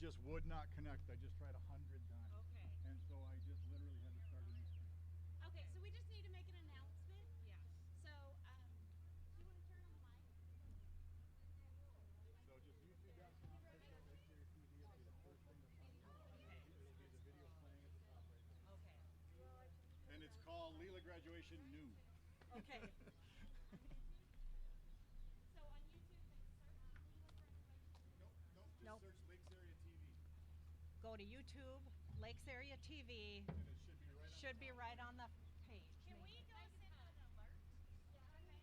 just would not connect. I just tried 100 times. Okay. And so I just literally had to start a new screen. Okay, so we just need to make an announcement. Yes. So, do you want to turn on the mic? So just YouTube.com, click on Lake Area TV. It'll be the first thing that pops up. Okay. It'll be the video playing at the top right there. Okay. And it's called LILA Graduation New. Okay. So on YouTube, they search LILA Graduation. Nope, just Nope. search Lakes Area TV. Go to YouTube, Lakes Area TV. And it should be right on Should be right on the page. Can we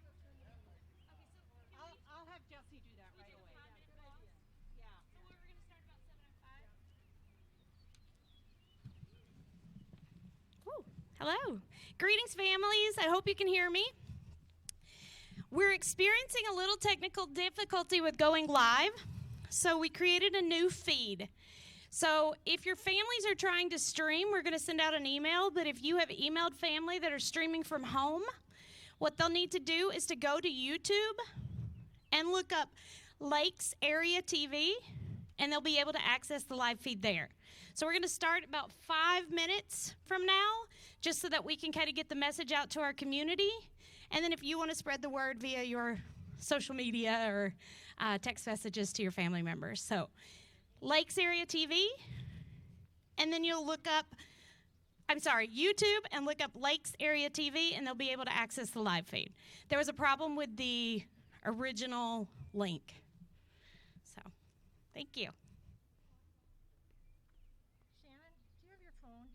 go send an alert? Okay, so can I'll have Jesse do that we right do away. a 5-minute pause? Yeah. So we're going to start about 7:05. Woo. Hello. Greetings, families. I hope you can hear me. We're experiencing a little technical difficulty with going live, so we created a new feed. So if your families are trying to stream, we're going to send out an email, but if you have emailed family that are streaming from home, what they'll need to do is to go to YouTube and look up Lakes Area TV, and they'll be able to access the live feed there. So we're going to start about 5 minutes from now, just so that we can kind of get the message out to our community. And then if you want to spread the word via your social media or text messages to your family members. So Lakes Area TV, and then you'll look up, YouTube, and look up Lakes Area TV, and they'll be able to access the live feed. There was a problem with the original link. So, thank you. Shannon, do you have your phone?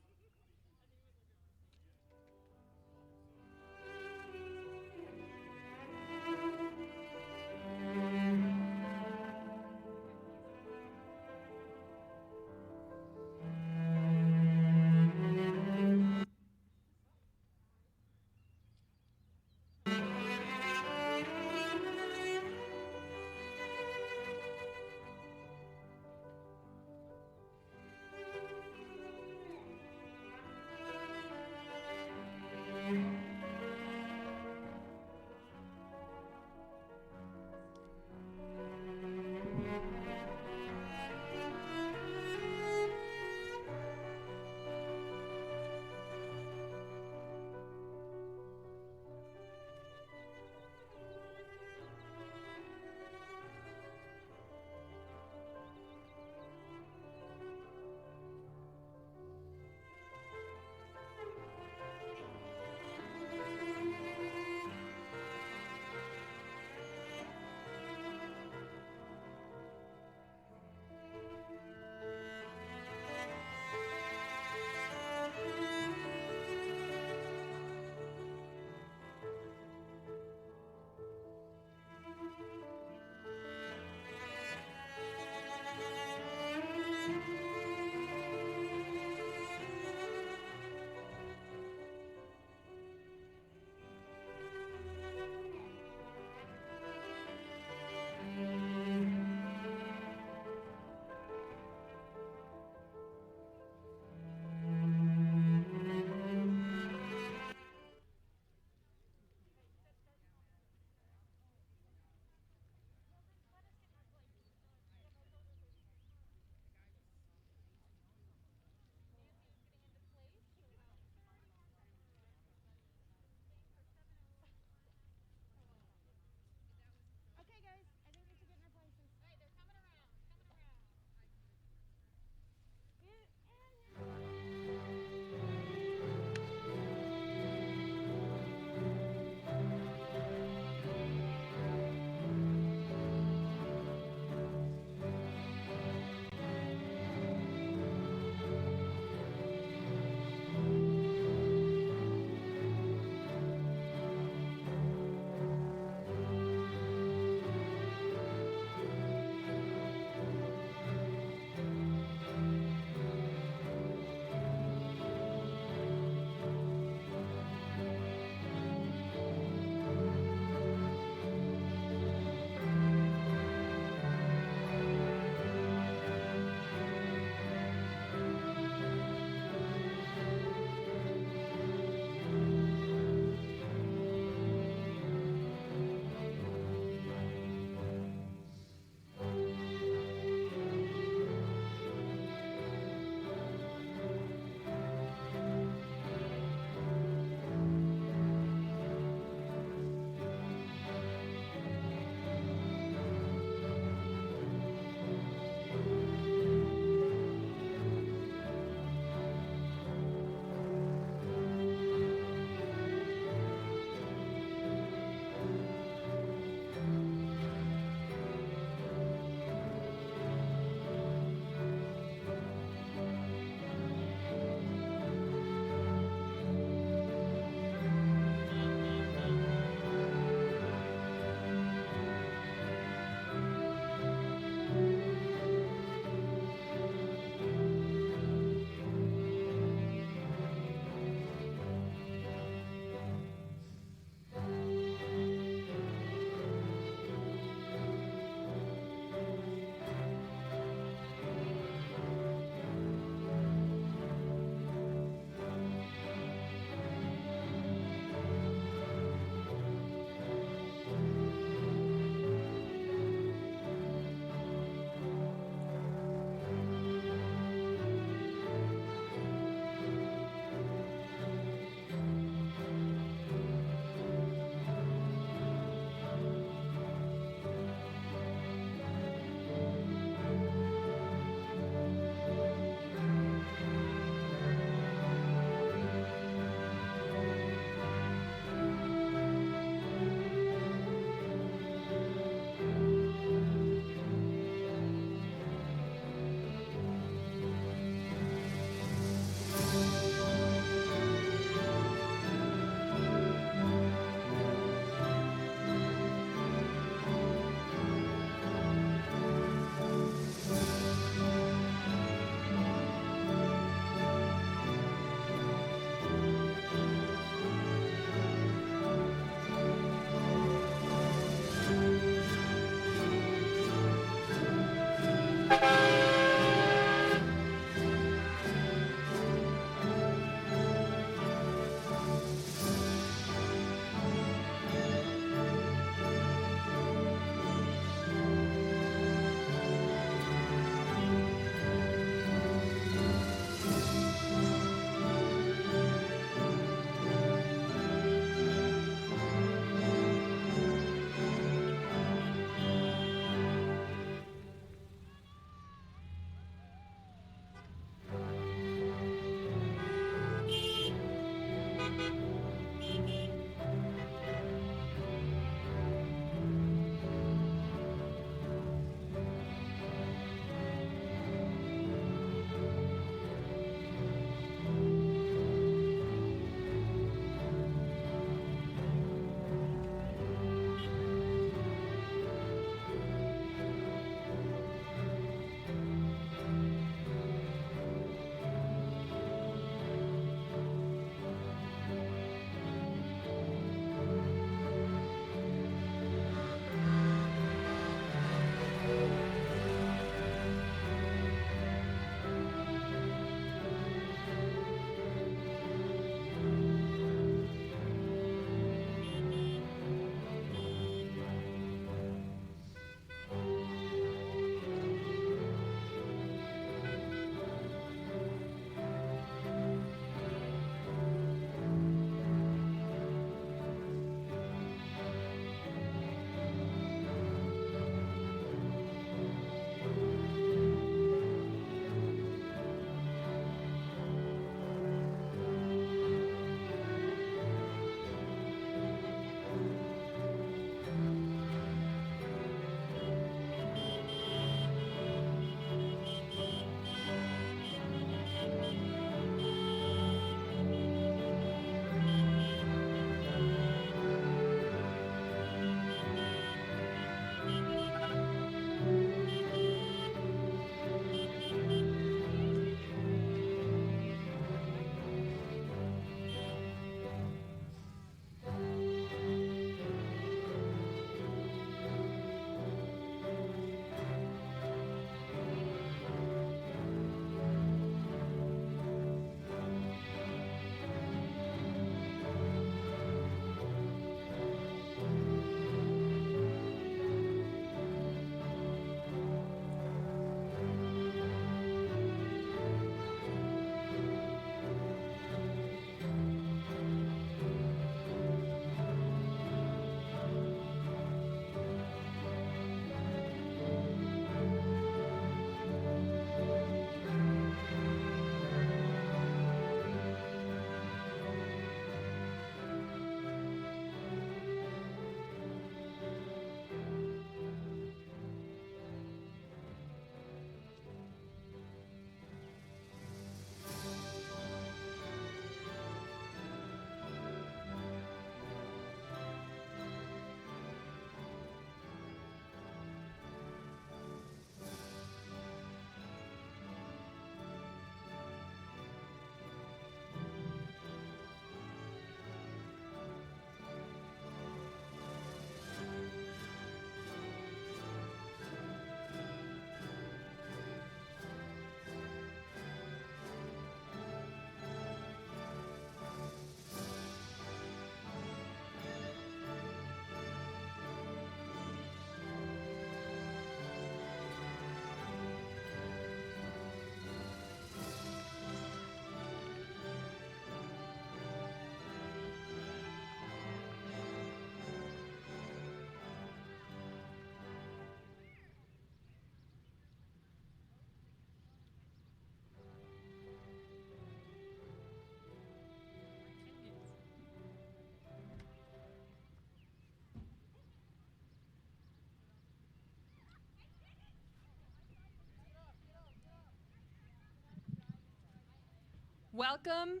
Welcome,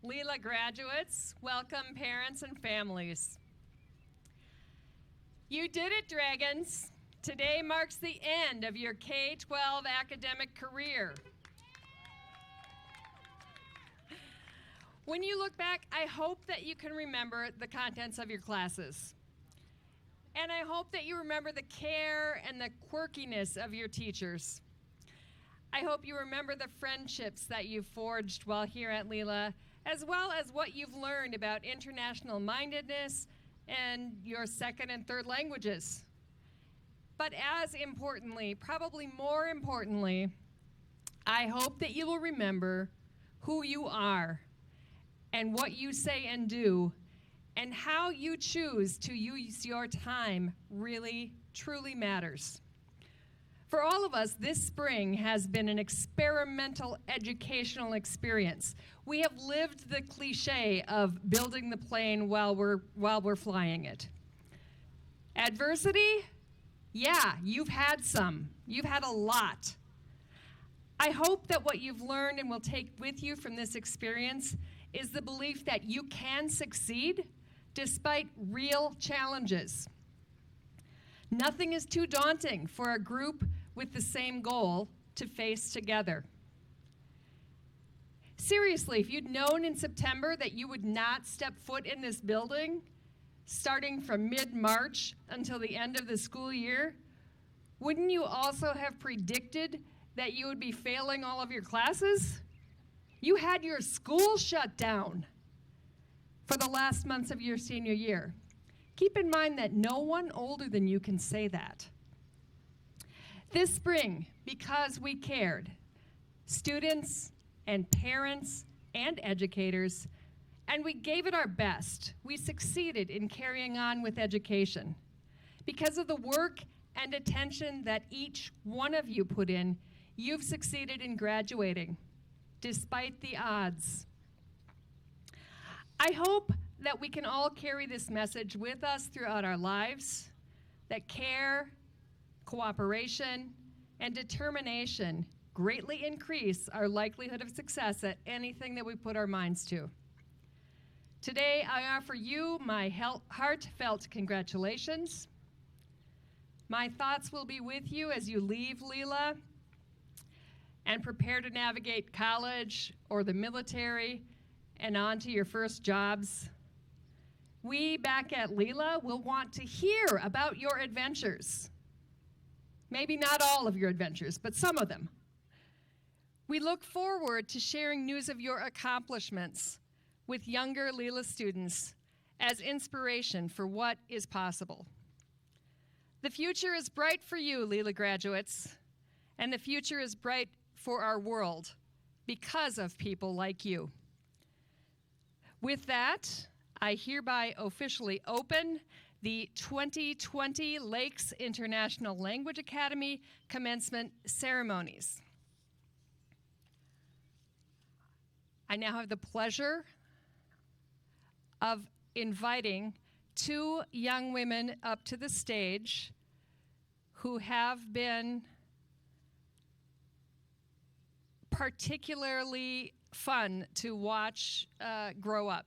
LILA graduates. Welcome, parents and families. You did it, Dragons. Today marks the end of your K-12 academic career. When you look back, I hope that you can remember the contents of your classes. And I hope that you remember the care and the quirkiness of your teachers. I hope you remember the friendships that you forged while here at LILA, as well as what you've learned about international mindedness and your second and third languages. But as importantly, probably more importantly, I hope that you will remember who you are and what you say and do, and how you choose to use your time really, truly matters. For all of us, this spring has been an experimental educational experience. We have lived the cliche of building the plane while we're flying it. Adversity? Yeah, you've had some. You've had a lot. I hope that what you've learned and will take with you from this experience is the belief that you can succeed despite real challenges. Nothing is too daunting for a group with the same goal to face together. Seriously, if you'd known in September that you would not step foot in this building, starting from mid-March until the end of the school year, wouldn't you also have predicted that you would be failing all of your classes? You had your school shut down for the last months of your senior year. Keep in mind that no one older than you can say that. This spring, because we cared, students and parents and educators, and we gave it our best, we succeeded in carrying on with education. Because of the work and attention that each one of you put in, you've succeeded in graduating, despite the odds. I hope that we can all carry this message with us throughout our lives, that care, cooperation, and determination greatly increase our likelihood of success at anything that we put our minds to. Today, I offer you my heartfelt congratulations. My thoughts will be with you as you leave LILA and prepare to navigate college or the military and on to your first jobs. We back at LILA will want to hear about your adventures. Maybe not all of your adventures, but some of them. We look forward to sharing news of your accomplishments with younger LILA students as inspiration for what is possible. The future is bright for you, LILA graduates, and the future is bright for our world because of people like you. With that, I hereby officially open the 2020 Lakes International Language Academy commencement ceremonies. I now have the pleasure of inviting two young women up to the stage who have been particularly fun to watch grow up.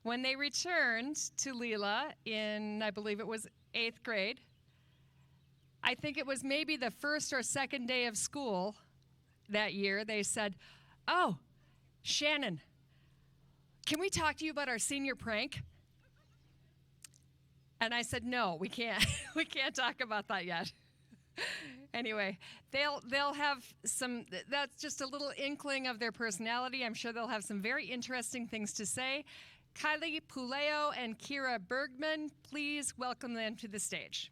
When they returned to LILA in, I believe it was 8th grade, I think it was maybe the first or second day of school that year, they said, "Oh, Shannon, can we talk to you about our senior prank?" And I said, "No, we can't. We can't talk about that yet." Anyway, they'll have some, that's just a little inkling of their personality. I'm sure they'll have some very interesting things to say. Kylie Puleo and Kira Bergman, please welcome them to the stage.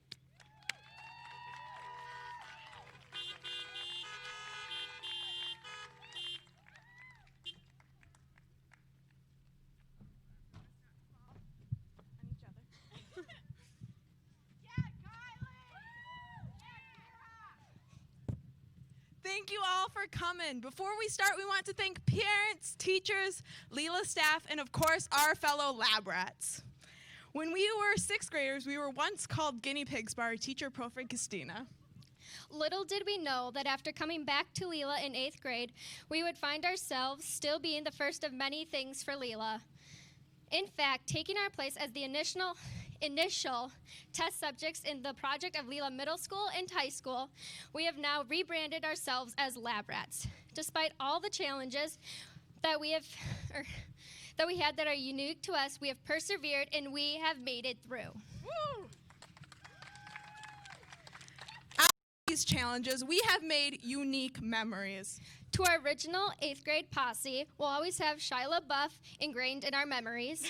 Thank you all for coming. Before we start, we want to thank parents, teachers, LILA staff, and of course, our fellow lab rats. When we were 6th graders, we were once called guinea pigs by our teacher, Profe Christina. Little did we know that after coming back to LILA in 8th grade, we would find ourselves still being the first of many things for LILA. In fact, taking our place as the initial test subjects in the project of LILA Middle School and High School, we have now rebranded ourselves as Lab Rats. Despite all the challenges that we had that are unique to us, we have persevered and we have made it through. Woo! After these challenges, we have made unique memories. To our original 8th grade posse, we'll always have Shyla Buff ingrained in our memories.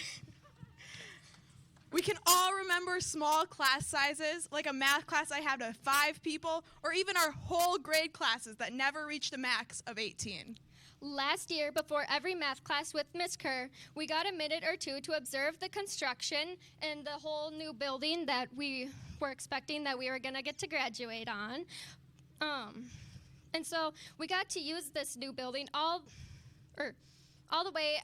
We can all remember small class sizes, like a math class I had with 5 people, or even our whole grade classes that never reached a max of 18. Last year, before every math class with Miss Kerr, we got a minute or two to observe the construction and the whole new building that we were expecting that we were going to get to graduate on. And so we got to use this new building all the way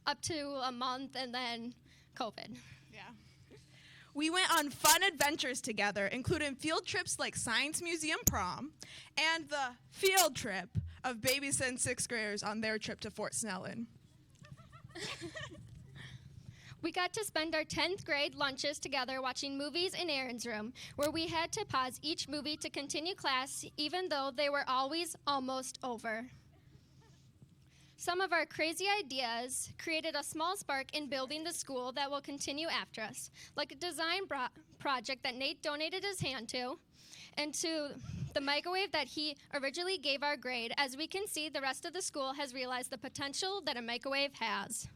up to a month, and then COVID. Yeah. We went on fun adventures together, including field trips like Science Museum Prom and the field trip of babysitting 6th graders on their trip to Fort Snelling. We got to spend our 10th grade lunches together watching movies in Aaron's room, where we had to pause each movie to continue class, even though they were always almost over. Some of our crazy ideas created a small spark in building the school that will continue after us, like a design project that Nate donated his hand to, and to the microwave that he originally gave our grade. As we can see, the rest of the school has realized the potential that a microwave has.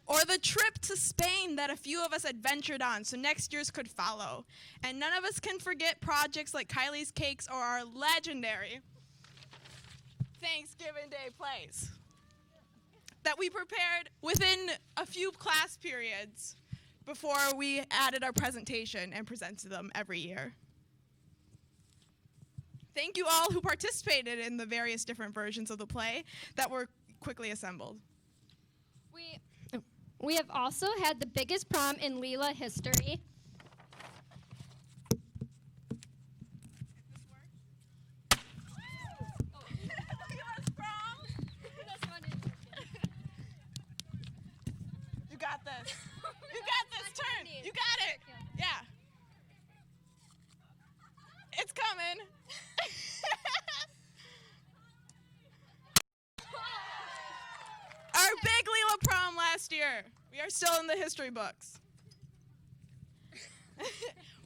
Or the trip to Spain that a few of us adventured on so next year's could follow. And none of us can forget projects like Kylie's Cakes or our legendary Thanksgiving Day plays that we prepared within a few class periods before we added our presentation and presented them every year. Thank you all who participated in the various different versions of the play that were quickly assembled. We have also had the biggest prom in LILA history. You got this. You got this. Turn. You got it. Yeah. It's coming. Our big LILA prom last year. We are still in the history books.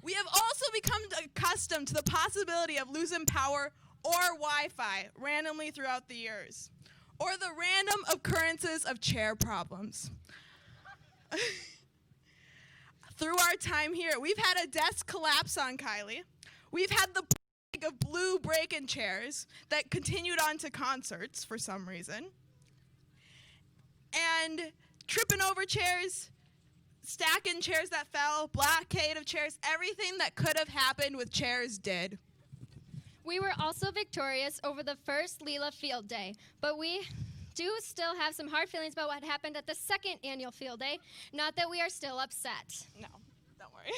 We have also become accustomed to the possibility of losing power or Wi-Fi randomly throughout the years, or the random occurrences of chair problems. Through our time here, we've had a desk collapse on Kylie. We've had the plague of blue break-in chairs that continued on to concerts for some reason. And tripping over chairs, stacking chairs that fell, blockade of chairs, everything that could have happened with chairs did. We were also victorious over the first LILA field day, but we do still have some hard feelings about what happened at the second annual field day. Not that we are still upset. No, don't worry.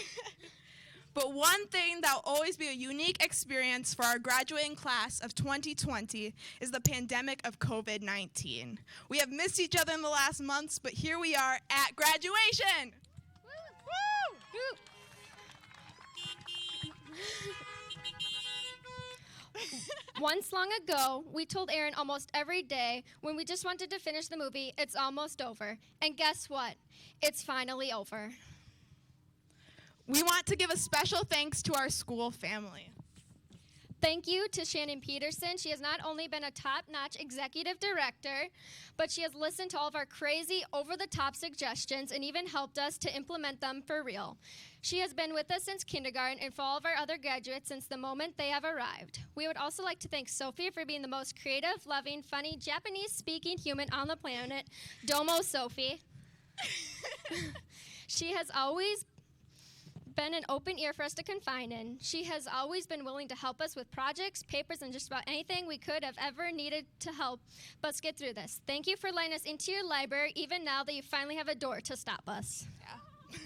But one thing that will always be a unique experience for our graduating class of 2020 is the pandemic of COVID-19. We have missed each other in the last months, but here we are at graduation. Woo! Woo! Once long ago, we told Aaron almost every day when we just wanted to finish the movie, it's almost over. And guess what? It's finally over. We want to give a special thanks to our school family. Thank you to Shannon Peterson. She has not only been a top-notch executive director, but she has listened to all of our crazy, over-the-top suggestions and even helped us to implement them for real. She has been with us since kindergarten and for all of our other graduates since the moment they have arrived. We would also like to thank Sophie for being the most creative, loving, funny, Japanese-speaking human on the planet. Domo, Sophie. She has always been an open ear for us to confide in. She has always been willing to help us with projects, papers, and just about anything we could have ever needed to help us get through this. Thank you for letting us into your library, even now that you finally have a door to stop us. Yeah.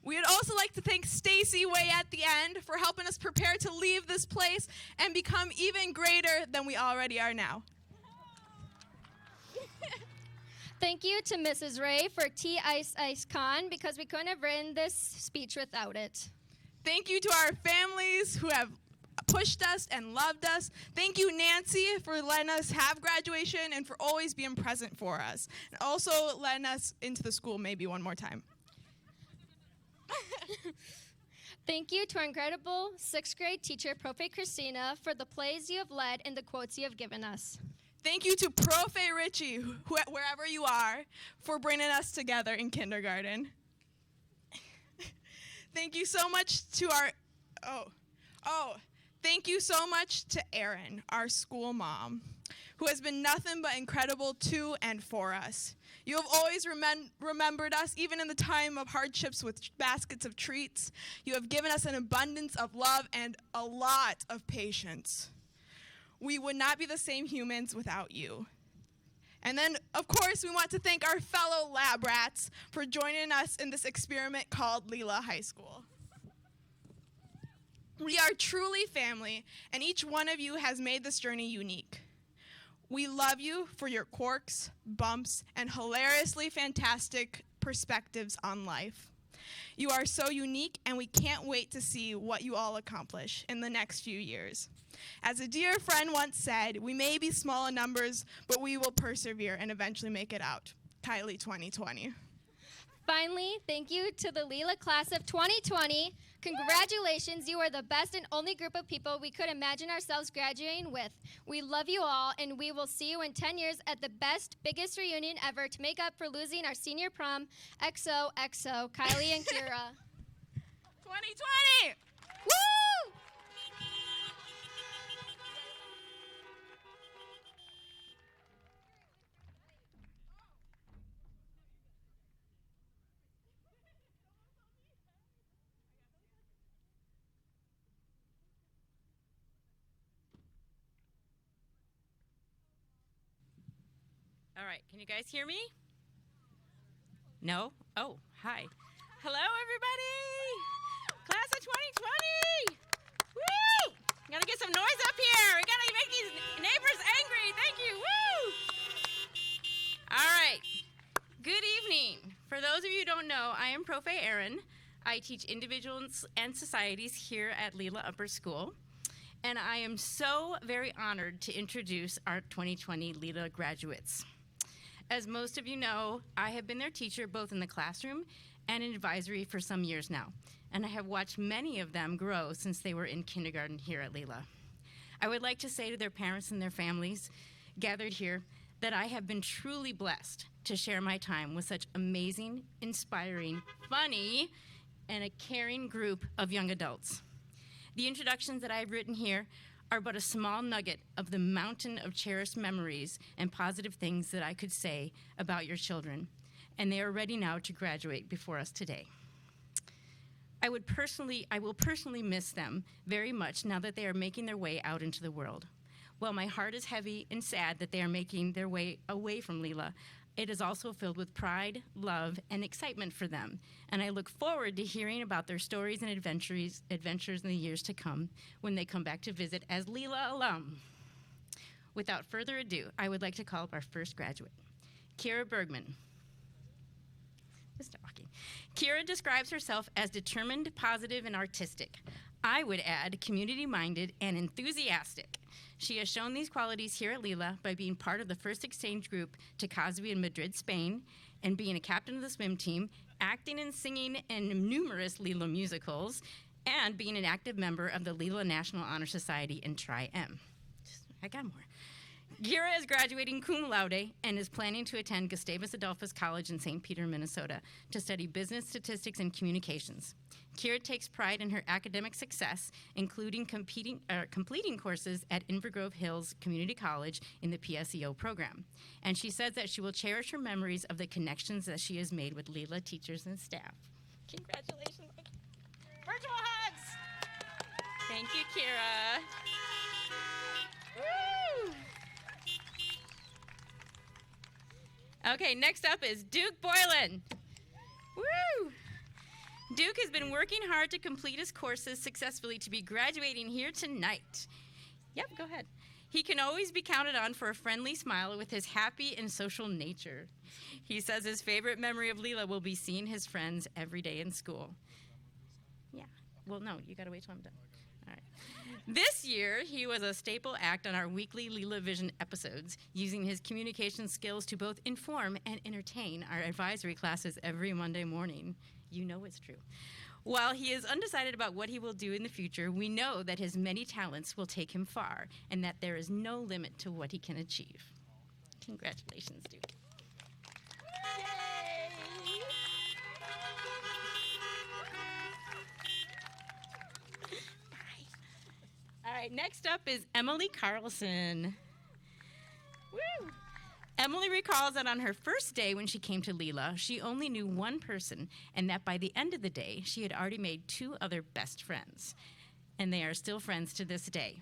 We would also like to thank Stacy way at the end for helping us prepare to leave this place and become even greater than we already are now. Thank you to Mrs. Ray for Tea Ice Ice Con, because we couldn't have written this speech without it. Thank you to our families who have pushed us and loved us. Thank you, Nancy, for letting us have graduation and for always being present for us. And also letting us into the school maybe one more time. Thank you to our incredible 6th grade teacher, Profe Christina, for the plays you have led and the quotes you have given us. Thank you to Profe Richie, wherever you are, for bringing us together in kindergarten. Thank you so much to thank you so much to Erin, our school mom, who has been nothing but incredible to and for us. You have always remembered us, even in the time of hardships with baskets of treats. You have given us an abundance of love and a lot of patience. We would not be the same humans without you. And then, of course, we want to thank our fellow lab rats for joining us in this experiment called LILA High School. We are truly family, and each one of you has made this journey unique. We love you for your quirks, bumps, and hilariously fantastic perspectives on life. You are so unique, and we can't wait to see what you all accomplish in the next few years. As a dear friend once said, we may be small in numbers, but we will persevere and eventually make it out. Kylie 2020. Finally, thank you to the LILA class of 2020. Congratulations, you are the best and only group of people we could imagine ourselves graduating with. We love you all, and we will see you in 10 years at the best, biggest reunion ever to make up for losing our senior prom. XOXO, Kylie and Kira. 2020! Woo! All right, can you guys hear me? No? Oh, hi. Hello, everybody! Class of 2020! Woo! Gotta get some noise up here. We gotta make these neighbors angry. Thank you. Woo! All right. Good evening. For those of you who don't know, I am Profe Erin. I teach individuals and societies here at LILA Upper School. And I am so very honored to introduce our 2020 LILA graduates. As most of you know, I have been their teacher both in the classroom and in advisory for some years now, and I have watched many of them grow since they were in kindergarten here at LILA. I would like to say to their parents and their families gathered here that I have been truly blessed to share my time with such amazing, inspiring, funny, and a caring group of young adults. The introductions that I've written here are but a small nugget of the mountain of cherished memories and positive things that I could say about your children, and they are ready now to graduate before us today. I will personally miss them very much now that they are making their way out into the world. While my heart is heavy and sad that they are making their way away from LILA, it is also filled with pride, love, and excitement for them, and I look forward to hearing about their stories and adventures in the years to come when they come back to visit as LILA alum. Without further ado, I would like to call up our first graduate, Kira Bergman. Just walking. Kira describes herself as determined, positive, and artistic. I would add community-minded and enthusiastic. She has shown these qualities here at LILA by being part of the first exchange group to Cosby in Madrid, Spain, and being a captain of the swim team, acting and singing in numerous LILA musicals, and being an active member of the LILA National Honor Society and Tri-M. I got more. Kira is graduating cum laude and is planning to attend Gustavus Adolphus College in St. Peter, Minnesota, to study business, statistics, and communications. Kira takes pride in her academic success, including completing courses at Invergrove Hills Community College in the PSEO program. And she says that she will cherish her memories of the connections that she has made with LILA teachers and staff. Congratulations. Virtual hugs. Thank you, Kira. Woo! Okay, next up is Duke Boylan. Woo! Duke has been working hard to complete his courses successfully to be graduating here tonight. Yep, go ahead. He can always be counted on for a friendly smile with his happy and social nature. He says his favorite memory of LILA will be seeing his friends every day in school. Yeah, well, no, you gotta wait till I'm done. All right. This year, he was a staple act on our weekly LILA Vision episodes, using his communication skills to both inform and entertain our advisory classes every Monday morning. You know it's true. While he is undecided about what he will do in the future, we know that his many talents will take him far and that there is no limit to what he can achieve. Congratulations, Duke. All right, next up is Emily Carlson. Woo! Emily recalls that on her first day when she came to LILA, she only knew one person, and that by the end of the day, she had already made 2 other best friends. And they are still friends to this day.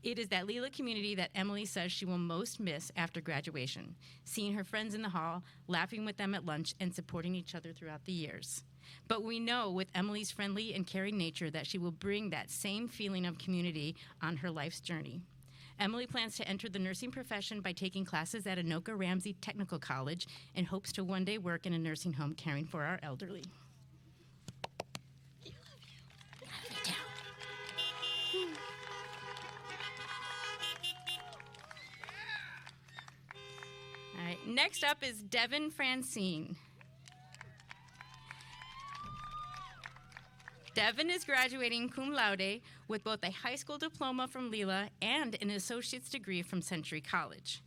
It is that LILA community that Emily says she will most miss after graduation, seeing her friends in the hall, laughing with them at lunch, and supporting each other throughout the years. But we know with Emily's friendly and caring nature that she will bring that same feeling of community on her life's journey. Emily plans to enter the nursing profession by taking classes at Anoka Ramsey Technical College and hopes to one day work in a nursing home caring for our elderly. All right, next up is Devin Francine. Devin is graduating cum laude with both a high school diploma from LILA and an associate's degree from Century College.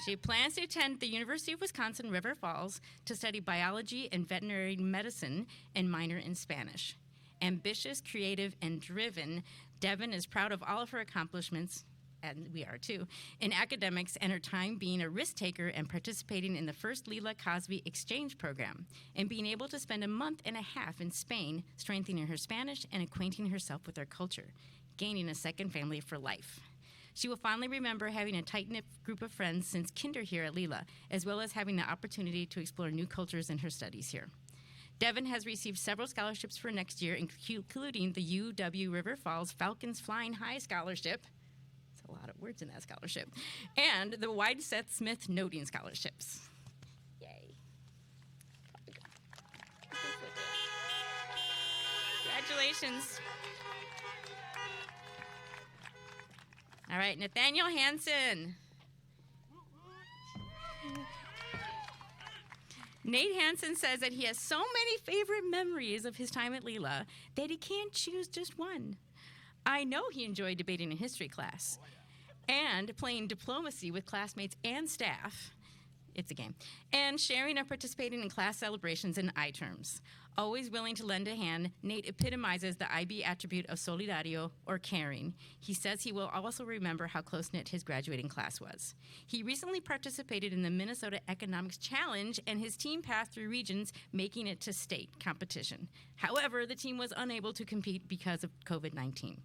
She plans to attend the University of Wisconsin River Falls to study biology and veterinary medicine and minor in Spanish. Ambitious, creative, and driven, Devin is proud of all of her accomplishments, and we are too, in academics and her time being a risk taker and participating in the first Lila Cosby exchange program, and being able to spend a month and a half in Spain strengthening her Spanish and acquainting herself with their culture, gaining a second family for life. She will fondly remember having a tight-knit group of friends since kinder here at Lila, as well as having the opportunity to explore new cultures in her studies here. Devin has received several scholarships for next year, including the UW River Falls Falcons Flying High Scholarship. A lot of words in that scholarship, and the Wide Seth Smith Noting Scholarships. Yay. Congratulations. All right, Nathaniel Hansen. Nate Hansen says that he has so many favorite memories of his time at Lila that he can't choose just one. I know he enjoyed debating in history class and playing diplomacy with classmates and staff. It's a game. And sharing or participating in class celebrations and I-terms. Always willing to lend a hand, Nate epitomizes the IB attribute of solidario, or caring. He says he will also remember how close-knit his graduating class was. He recently participated in the Minnesota Economics Challenge, and his team passed through regions, making it to state competition. However, the team was unable to compete because of COVID-19.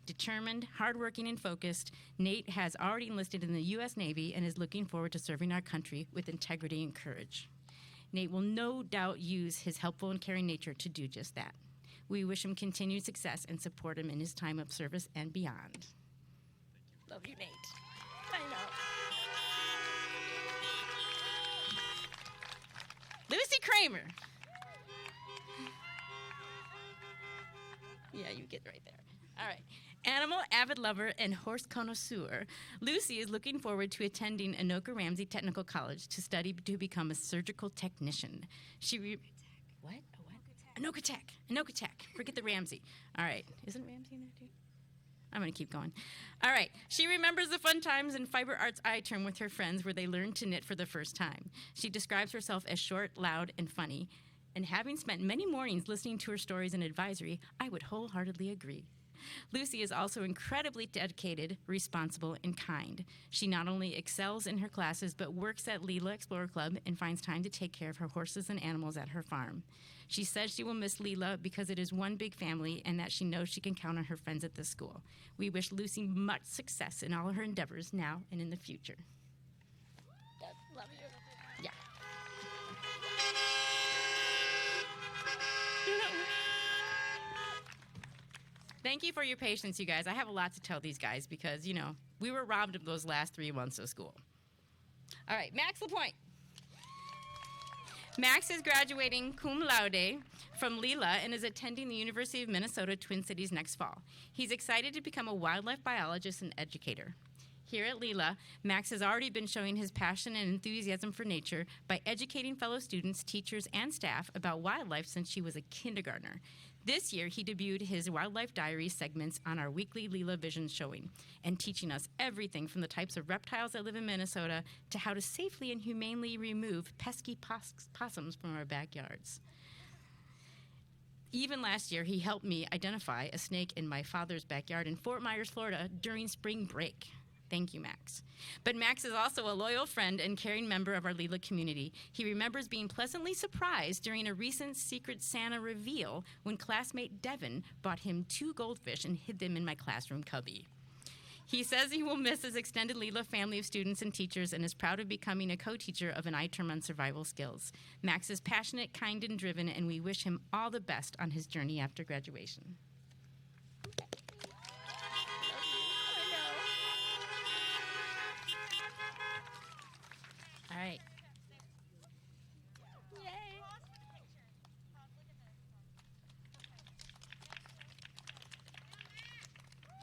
Determined, hardworking, and focused, Nate has already enlisted in the U.S. Navy and is looking forward to serving our country with integrity and courage. Nate will no doubt use his helpful and caring nature to do just that. We wish him continued success and support him in his time of service and beyond. Love you, Nate. I know. Lucy Kramer. Yeah, you get right there. All right. Animal avid lover and horse connoisseur, Lucy is looking forward to attending Anoka Ramsey Technical College to study to become a surgical technician. What? Anoka Tech. Anoka Tech. Forget the Ramsey. All right. Isn't Ramsey in there too? I'm going to keep going. All right. She remembers the fun times in Fiber Arts I-Term with her friends where they learned to knit for the first time. She describes herself as short, loud, and funny. And having spent many mornings listening to her stories and advisory, I would wholeheartedly agree. Lucy is also incredibly dedicated, responsible, and kind. She not only excels in her classes, but works at Lila Explorer Club and finds time to take care of her horses and animals at her farm. She says she will miss Lila because it is one big family and that she knows she can count on her friends at the school. We wish Lucy much success in all of her endeavors now and in the future. Love you. Yeah. Thank you for your patience, you guys. I have a lot to tell these guys because, we were robbed of those last 3 months of school. All right, Max LaPointe. Max is graduating cum laude from LILA and is attending the University of Minnesota Twin Cities next fall. He's excited to become a wildlife biologist and educator. Here at LILA, Max has already been showing his passion and enthusiasm for nature by educating fellow students, teachers, and staff about wildlife since she was a kindergartner. This year, he debuted his Wildlife Diary segments on our weekly LILA Vision showing and teaching us everything from the types of reptiles that live in Minnesota to how to safely and humanely remove pesky possums from our backyards. Even last year, he helped me identify a snake in my father's backyard in Fort Myers, Florida during spring break. Thank you, Max. But Max is also a loyal friend and caring member of our LILA community. He remembers being pleasantly surprised during a recent Secret Santa reveal when classmate Devin bought him 2 goldfish and hid them in my classroom cubby. He says he will miss his extended LILA family of students and teachers and is proud of becoming a co-teacher of an I-term on survival skills. Max is passionate, kind, and driven, and we wish him all the best on his journey after graduation. All right.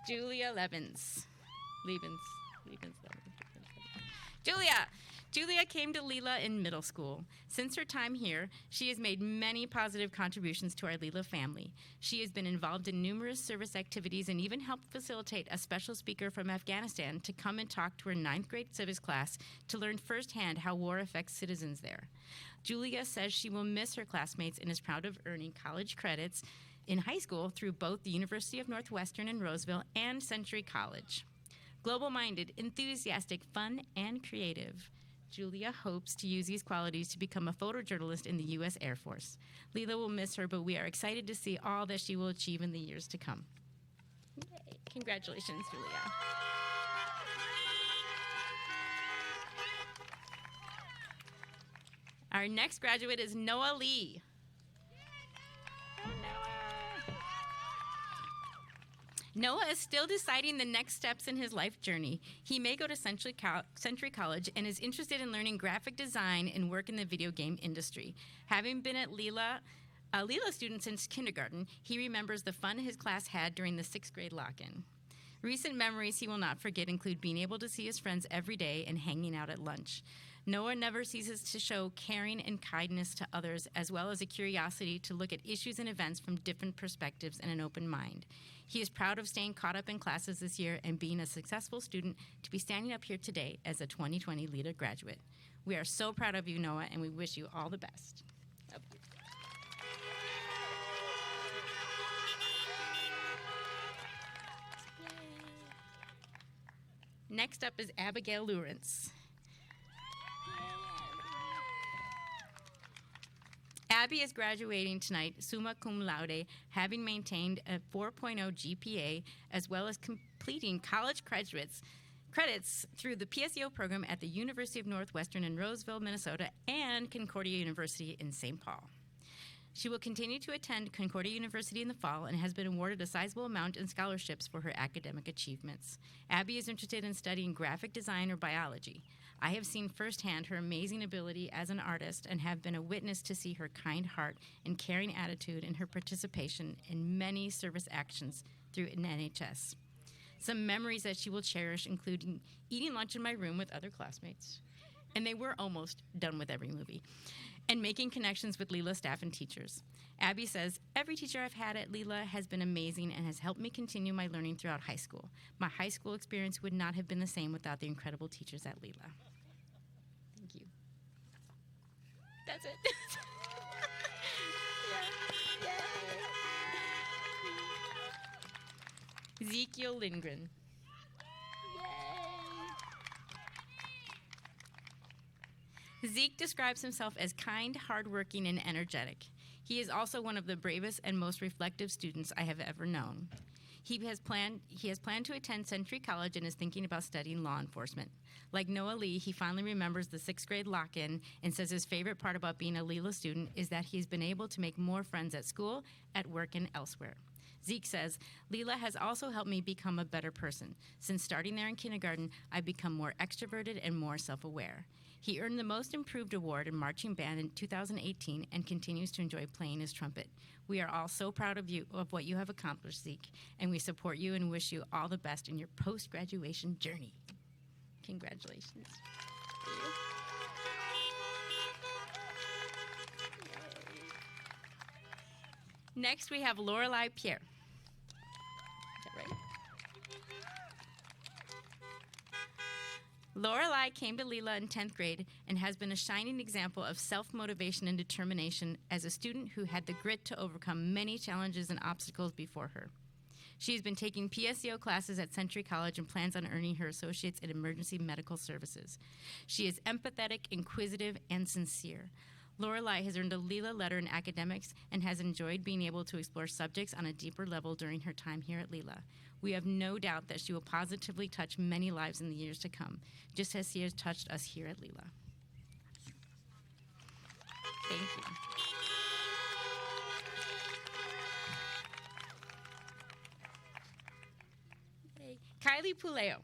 Julia Levens. Julia came to LILA in middle school. Since her time here, she has made many positive contributions to our LILA family. She has been involved in numerous service activities and even helped facilitate a special speaker from Afghanistan to come and talk to her 9th grade civics class to learn firsthand how war affects citizens there. Julia says she will miss her classmates and is proud of earning college credits in high school through both the University of Northwestern in Roseville and Century College. Global-minded, enthusiastic, fun, and creative. Julia hopes to use these qualities to become a photojournalist in the U.S. Air Force. LILA will miss her, but we are excited to see all that she will achieve in the years to come. Yay. Congratulations, Julia. Our next graduate is Noah Lee. Noah is still deciding the next steps in his life journey. He may go to Century College and is interested in learning graphic design and work in the video game industry. Having been at a LILA student since kindergarten, he remembers the fun his class had during the 6th grade lock-in. Recent memories he will not forget include being able to see his friends every day and hanging out at lunch. Noah never ceases to show caring and kindness to others, as well as a curiosity to look at issues and events from different perspectives and an open mind. He is proud of staying caught up in classes this year and being a successful student to be standing up here today as a 2020 LILA graduate. We are so proud of you, Noah, and we wish you all the best. Next up is Abigail Lawrence. Abby is graduating tonight, summa cum laude, having maintained a 4.0 GPA, as well as completing college credits through the PSEO program at the University of Northwestern in Roseville, Minnesota, and Concordia University in St. Paul. She will continue to attend Concordia University in the fall and has been awarded a sizable amount in scholarships for her academic achievements. Abby is interested in studying graphic design or biology. I have seen firsthand her amazing ability as an artist and have been a witness to see her kind heart and caring attitude in her participation in many service actions through an NHS. Some memories that she will cherish include eating lunch in my room with other classmates, and they were almost done with every movie, and making connections with LILA staff and teachers. Abby says, every teacher I've had at LILA has been amazing and has helped me continue my learning throughout high school. My high school experience would not have been the same without the incredible teachers at LILA. Thank you. That's it. Yeah. Ezekiel Lindgren. Zeke describes himself as kind, hardworking, and energetic. He is also one of the bravest and most reflective students I have ever known. He has planned to attend Century College and is thinking about studying law enforcement. Like Noah Lee, he finally remembers the 6th grade lock-in and says his favorite part about being a LILA student is that he's been able to make more friends at school, at work, and elsewhere. Zeke says, "LILA has also helped me become a better person. Since starting there in kindergarten, I've become more extroverted and more self-aware." He earned the Most Improved Award in Marching Band in 2018 and continues to enjoy playing his trumpet. We are all so proud of you, of what you have accomplished, Zeke, and we support you and wish you all the best in your post-graduation journey. Congratulations. Next, we have Lorelei Pierre. Is that right? Lorelei came to LILA in 10th grade and has been a shining example of self-motivation and determination as a student who had the grit to overcome many challenges and obstacles before her. She has been taking PSEO classes at Century College and plans on earning her associates in emergency medical services. She is empathetic, inquisitive, and sincere. Lorelei has earned a LILA letter in academics and has enjoyed being able to explore subjects on a deeper level during her time here at LILA. We have no doubt that she will positively touch many lives in the years to come, just as she has touched us here at LILA. Thank you. Okay. Kylie Puleo.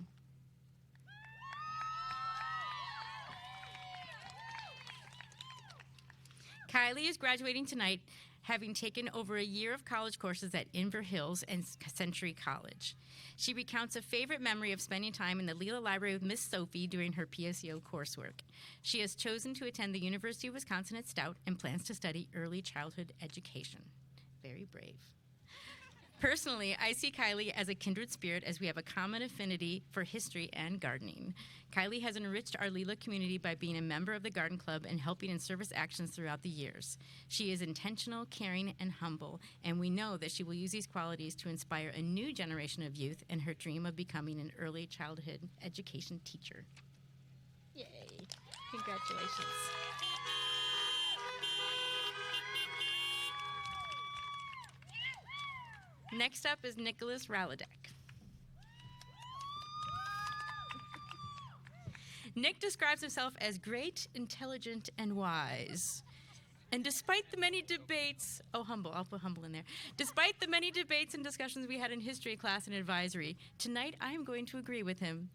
Kylie is graduating tonight, having taken over a year of college courses at Inver Hills and Century College. She recounts a favorite memory of spending time in the LILA library with Miss Sophie during her PSEO coursework. She has chosen to attend the University of Wisconsin at Stout and plans to study early childhood education. Very brave. Personally, I see Kylie as a kindred spirit as we have a common affinity for history and gardening. Kylie has enriched our LILA community by being a member of the Garden Club and helping in service actions throughout the years. She is intentional, caring, and humble, and we know that she will use these qualities to inspire a new generation of youth in her dream of becoming an early childhood education teacher. Yay. Congratulations. Next up is Nicholas Raladek. Nick describes himself as great, intelligent, and wise. And despite the many debates, humble, I'll put humble in there. Despite the many debates and discussions we had in history class and advisory, tonight I am going to agree with him.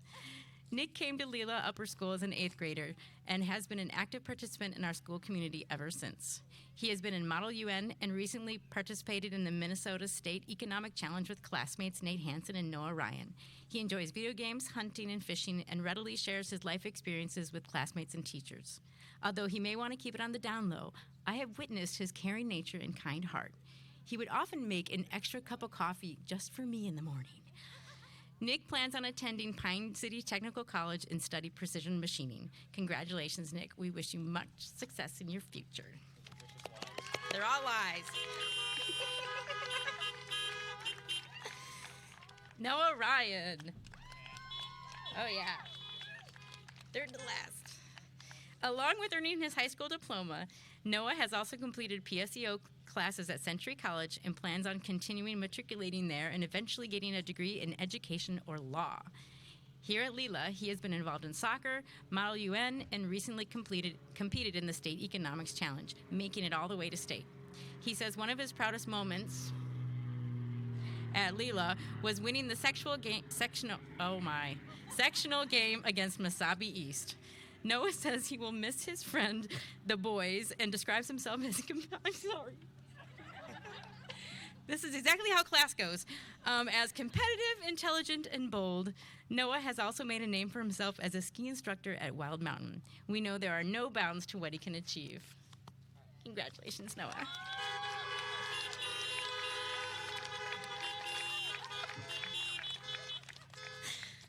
Nick came to LILA Upper School as an 8th grader and has been an active participant in our school community ever since. He has been in Model UN and recently participated in the Minnesota State Economic Challenge with classmates Nate Hansen and Noah Ryan. He enjoys video games, hunting, and fishing, and readily shares his life experiences with classmates and teachers. Although he may want to keep it on the down low, I have witnessed his caring nature and kind heart. He would often make an extra cup of coffee just for me in the morning. Nick plans on attending Pine City Technical College and study precision machining. Congratulations, Nick. We wish you much success in your future. They're all lies. Noah Ryan. Oh, yeah. Third to last. Along with earning his high school diploma, Noah has also completed PSEO classes at Century College and plans on continuing matriculating there and eventually getting a degree in education or law. Here at LILA, he has been involved in soccer, Model UN, and recently competed in the State Economics Challenge, making it all the way to state. He says one of his proudest moments at LILA was winning the sectional game against Mesabi East. Noah says he will miss his friend, the boys, and describes himself as I'm sorry. This is exactly how class goes. As competitive, intelligent, and bold, Noah has also made a name for himself as a ski instructor at Wild Mountain. We know there are no bounds to what he can achieve. Congratulations, Noah.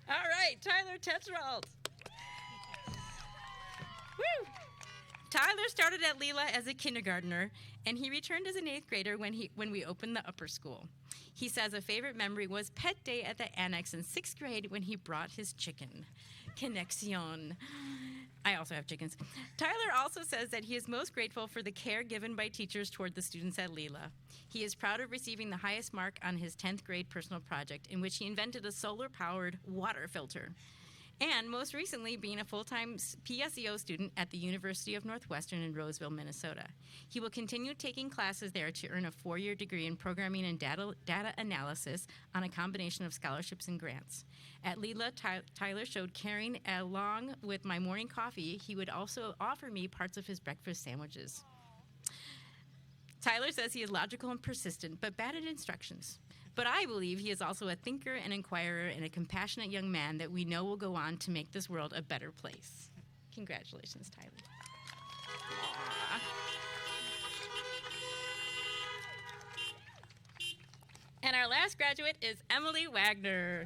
All right, Tyler Tetrald. Woo! Tyler started at LILA as a kindergartner, and he returned as an 8th grader when we opened the upper school. He says a favorite memory was pet day at the annex in 6th grade when he brought his chicken. Conexion. I also have chickens. Tyler also says that he is most grateful for the care given by teachers toward the students at LILA. He is proud of receiving the highest mark on his 10th grade personal project, in which he invented a solar-powered water filter. and most recently being a full-time PSEO student at the University of Northwestern in Roseville, Minnesota. He will continue taking classes there to earn a 4-year degree in programming and data analysis on a combination of scholarships and grants. At LILA, Tyler showed caring. Along with my morning coffee, he would also offer me parts of his breakfast sandwiches. Tyler says he is logical and persistent, but bad at instructions. But I believe he is also a thinker, an inquirer, and a compassionate young man that we know will go on to make this world a better place. Congratulations, Tyler. And our last graduate is Emily Wagner.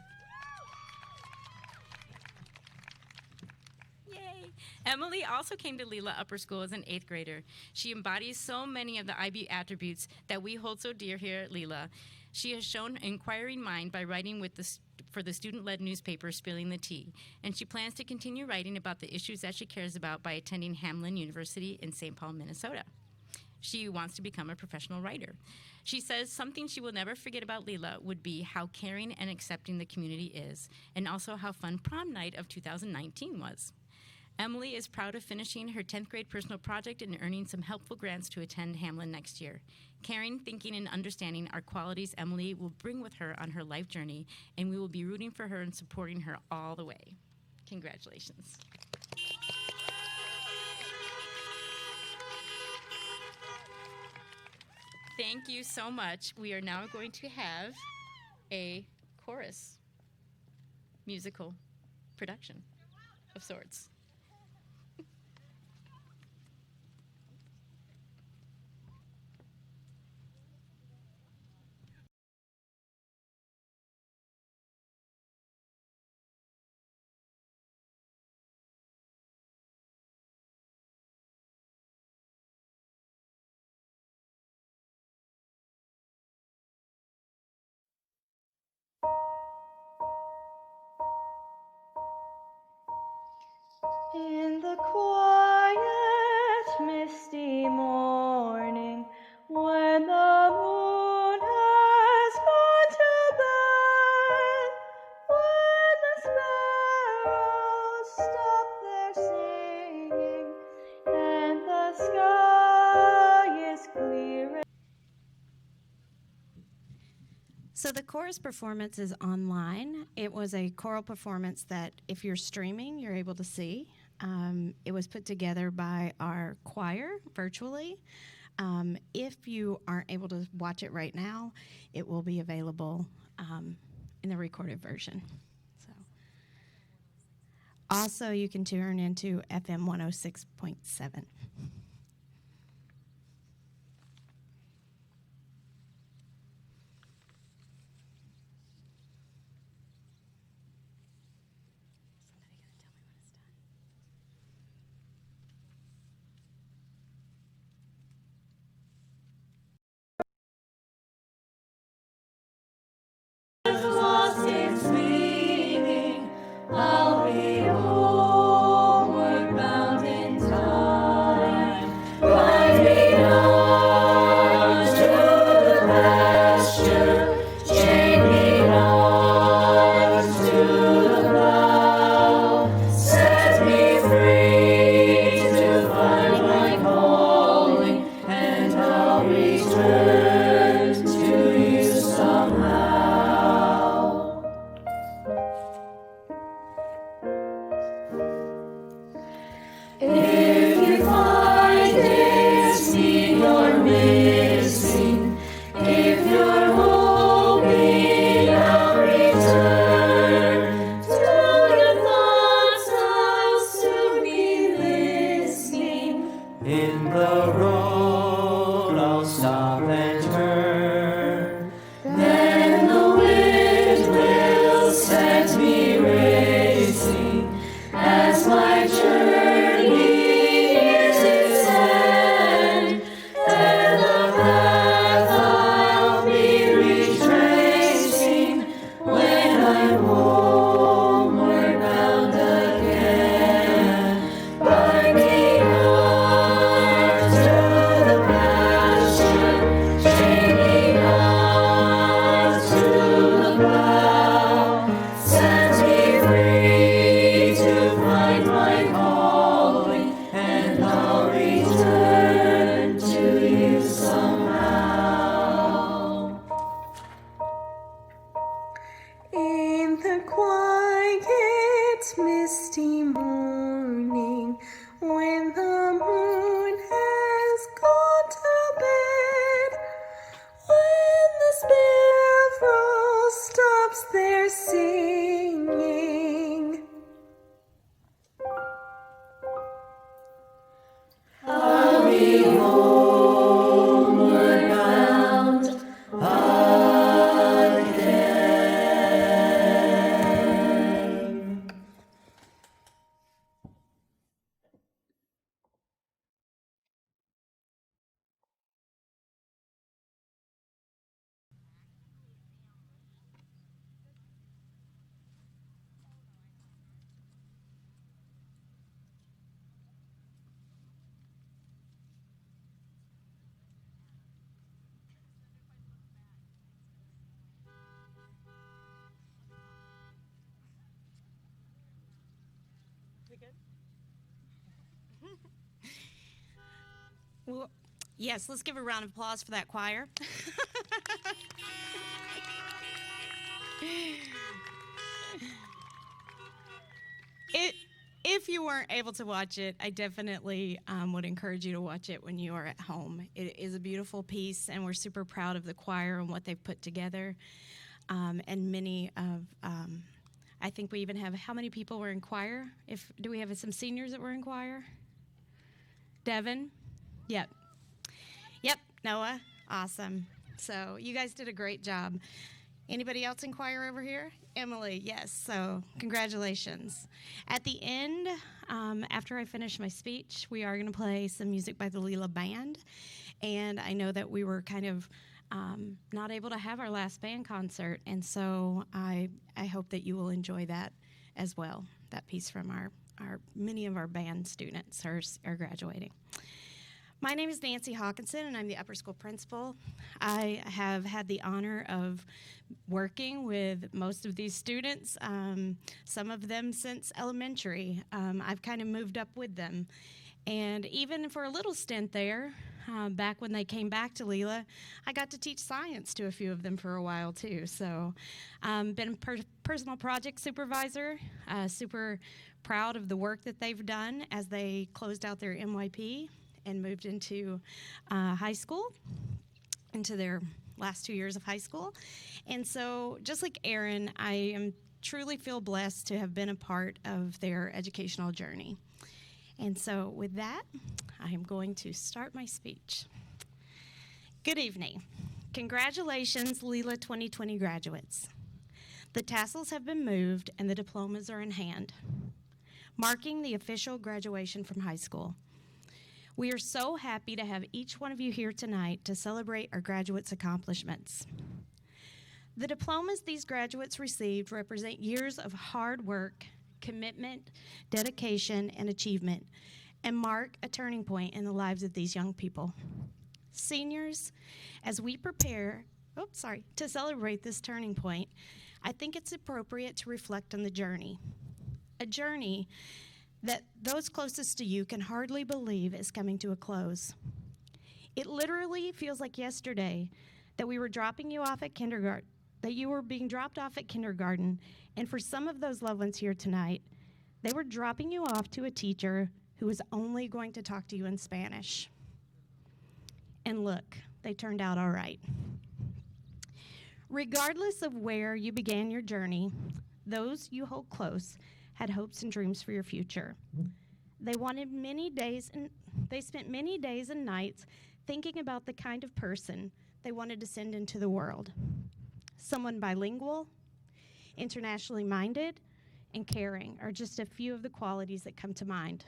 Yay. Emily also came to LILA Upper School as an 8th grader. She embodies so many of the IB attributes that we hold so dear here at LILA. She has shown an inquiring mind by writing for the student-led newspaper, Spilling the Tea, and she plans to continue writing about the issues that she cares about by attending Hamline University in St. Paul, Minnesota. She wants to become a professional writer. She says something she will never forget about LILA would be how caring and accepting the community is, and also how fun prom night of 2019 was. Emily is proud of finishing her 10th grade personal project and earning some helpful grants to attend Hamline next year. Caring, thinking, and understanding are qualities Emily will bring with her on her life journey, and we will be rooting for her and supporting her all the way. Congratulations. Thank you so much. We are now going to have a chorus musical production of sorts. In the quiet, misty morning, when the moon has gone to bed, when the sparrows stop their singing, and the sky is clear. So the chorus performance is online. It was a choral performance that if you're streaming, you're able to see. It was put together by our choir virtually. If you aren't able to watch it right now, it will be available in the recorded version. So, also, you can tune into FM 106.7. Lost its meaning, I'll be homeward bound in time, riding on to the pasture, chaining on to the plow, set me free to find my calling, and I'll return to you somehow. If you find it's me you're missing, if you're hoping I'll return to your thoughts, I'll soon be listening. In the road I'll stop and turn, then the wind will set me racing as my journey nears its end, and misty morning, when the moon has gone to bed, when the sparrow stops their singing. I'll be homeward bound again. Well, yes, let's give a round of applause for that choir. If you weren't able to watch it, I definitely would encourage you to watch it when you are at home. It is a beautiful piece, and we're super proud of the choir and what they've put together. And many of, I think we even have, how many people were in choir? Do we have some seniors that were in choir? Devin? Yep. Yep, Noah. Awesome. So you guys did a great job. Anybody else in choir over here? Emily, yes. So congratulations. At the end, after I finish my speech, we are going to play some music by the LILA Band. And I know that we were kind of not able to have our last band concert. And so I hope that you will enjoy that as well, that piece from our many of our band students are graduating. My name is Nancy Hawkinson, and I'm the upper school principal. I have had the honor of working with most of these students, some of them since elementary. I've kind of moved up with them. And even for a little stint there, back when they came back to LILA, I got to teach science to a few of them for a while too. So been a personal project supervisor, super proud of the work that they've done as they closed out their MYP and moved into high school, into their last 2 years of high school. And so just like Aaron, I truly feel blessed to have been a part of their educational journey. And so with that, I am going to start my speech. Good evening. Congratulations, LILA 2020 graduates. The tassels have been moved and the diplomas are in hand, marking the official graduation from high school. We are so happy to have each one of you here tonight to celebrate our graduates' accomplishments. The diplomas these graduates received represent years of hard work, commitment, dedication, and achievement, and mark a turning point in the lives of these young people. Seniors, as we prepare to celebrate this turning point, I think it's appropriate to reflect on the journey. A journey that those closest to you can hardly believe is coming to a close. It literally feels like yesterday that we were dropping you off at kindergarten, that you were being dropped off at kindergarten, and for some of those loved ones here tonight, they were dropping you off to a teacher who was only going to talk to you in Spanish. And look, they turned out all right. Regardless of where you began your journey, those you hold close had hopes and dreams for your future. They spent many days and nights thinking about the kind of person they wanted to send into the world. Someone bilingual, internationally minded, and caring are just a few of the qualities that come to mind.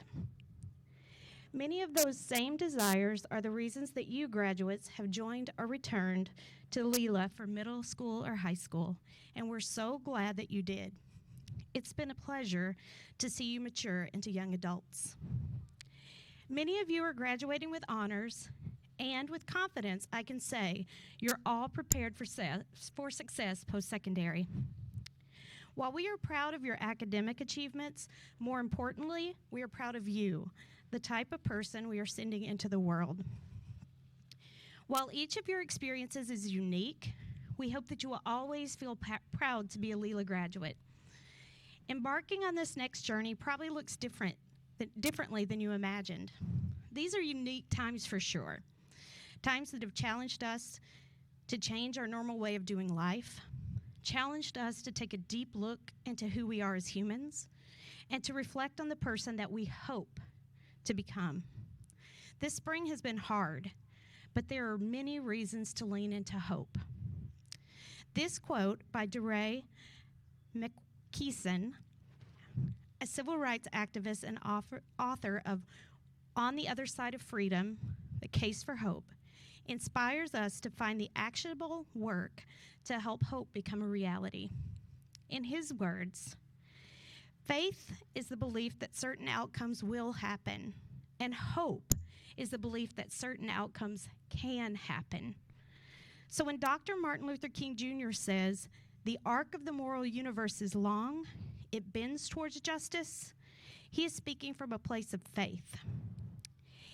Many of those same desires are the reasons that you graduates have joined or returned to LILA for middle school or high school, and we're so glad that you did. It's been a pleasure to see you mature into young adults. Many of you are graduating with honors, and with confidence, I can say you're all prepared for success post-secondary. While we are proud of your academic achievements, more importantly, we are proud of you, the type of person we are sending into the world. While each of your experiences is unique, we hope that you will always feel proud to be a LILA graduate. Embarking on this next journey probably looks differently than you imagined. These are unique times for sure. Times that have challenged us to change our normal way of doing life, challenged us to take a deep look into who we are as humans, and to reflect on the person that we hope to become. This spring has been hard, but there are many reasons to lean into hope. This quote by DeRay McKeeson, a civil rights activist and author of On the Other Side of Freedom, The Case for Hope, inspires us to find the actionable work to help hope become a reality. In his words, faith is the belief that certain outcomes will happen, and hope is the belief that certain outcomes can happen. So when Dr. Martin Luther King Jr. says, the arc of the moral universe is long, it bends towards justice, he is speaking from a place of faith.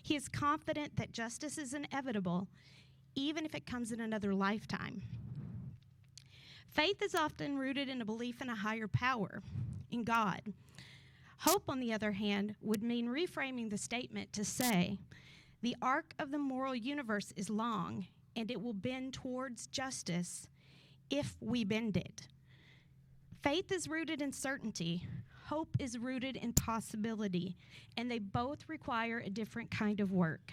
He is confident that justice is inevitable, even if it comes in another lifetime. Faith is often rooted in a belief in a higher power, in God. Hope, on the other hand, would mean reframing the statement to say, the arc of the moral universe is long, and it will bend towards justice if we bend it. Faith is rooted in certainty. Hope is rooted in possibility, and they both require a different kind of work.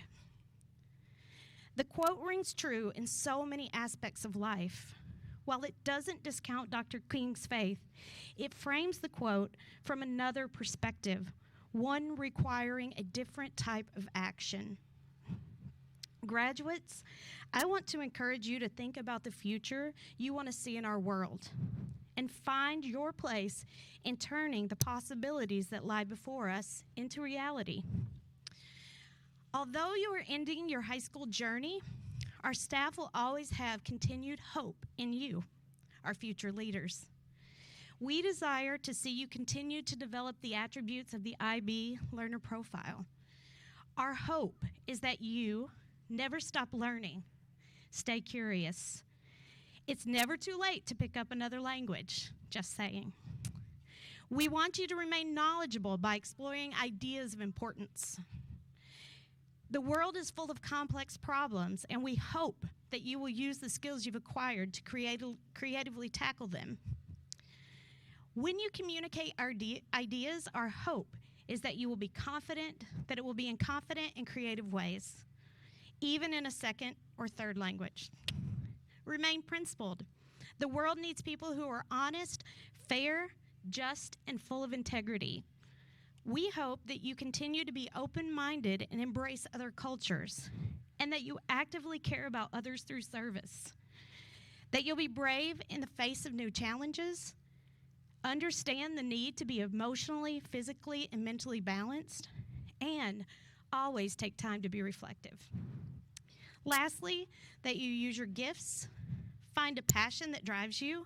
The quote rings true in so many aspects of life. While it doesn't discount Dr. King's faith, it frames the quote from another perspective, one requiring a different type of action. Graduates, I want to encourage you to think about the future you want to see in our world and find your place in turning the possibilities that lie before us into reality. Although you are ending your high school journey, our staff will always have continued hope in you, our future leaders. We desire to see you continue to develop the attributes of the IB learner profile. Our hope is that you never stop learning. Stay curious. It's never too late to pick up another language, just saying. We want you to remain knowledgeable by exploring ideas of importance. The world is full of complex problems, and we hope that you will use the skills you've acquired to creatively tackle them. When you communicate our ideas, our hope is that you will be confident, that it will be in confident and creative ways, even in a second or third language. Remain principled. The world needs people who are honest, fair, just, and full of integrity. We hope that you continue to be open-minded and embrace other cultures, and that you actively care about others through service. That you'll be brave in the face of new challenges, understand the need to be emotionally, physically, and mentally balanced, and always take time to be reflective. Lastly, that you use your gifts, find a passion that drives you,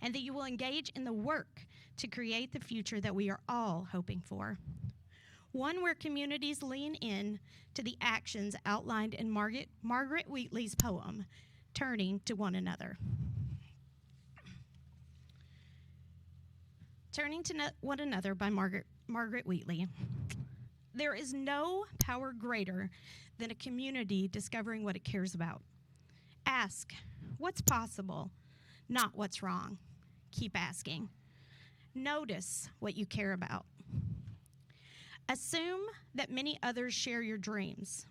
and that you will engage in the work to create the future that we are all hoping for. One where communities lean in to the actions outlined in Margaret Wheatley's poem, Turning to One Another. Turning to One Another by Margaret Wheatley. There is no power greater than a community discovering what it cares about. Ask, what's possible, not what's wrong. Keep asking. Notice what you care about. Assume that many others share your dreams.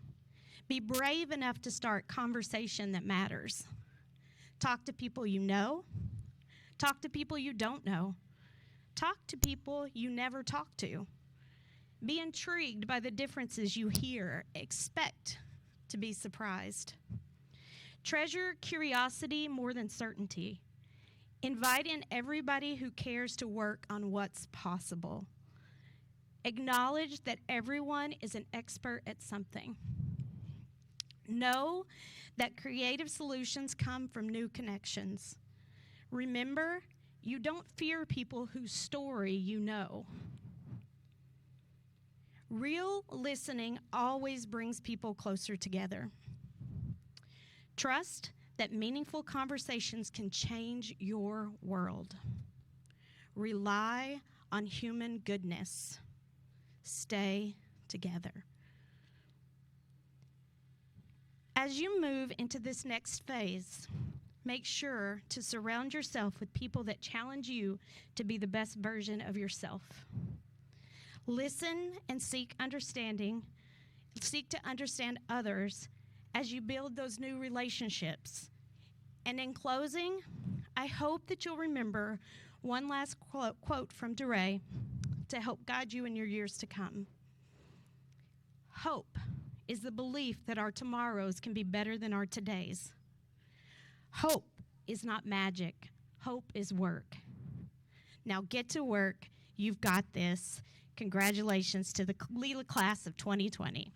Be brave enough to start conversation that matters. Talk to people you know. Talk to people you don't know. Talk to people you never talk to. Be intrigued by the differences you hear. Expect to be surprised. Treasure curiosity more than certainty. Invite in everybody who cares to work on what's possible. Acknowledge that everyone is an expert at something. Know that creative solutions come from new connections. Remember, you don't fear people whose story you know. Real listening always brings people closer together. Trust that meaningful conversations can change your world. Rely on human goodness. Stay together. As you move into this next phase, make sure to surround yourself with people that challenge you to be the best version of yourself. Listen and seek to understand others as you build those new relationships. And in closing, I hope that you'll remember one last quote from DeRay to help guide you in your years to come. Hope is the belief that our tomorrows can be better than our todays. Hope is not magic. Hope is work. Now get to work. You've got this. Congratulations to the LILA class of 2020.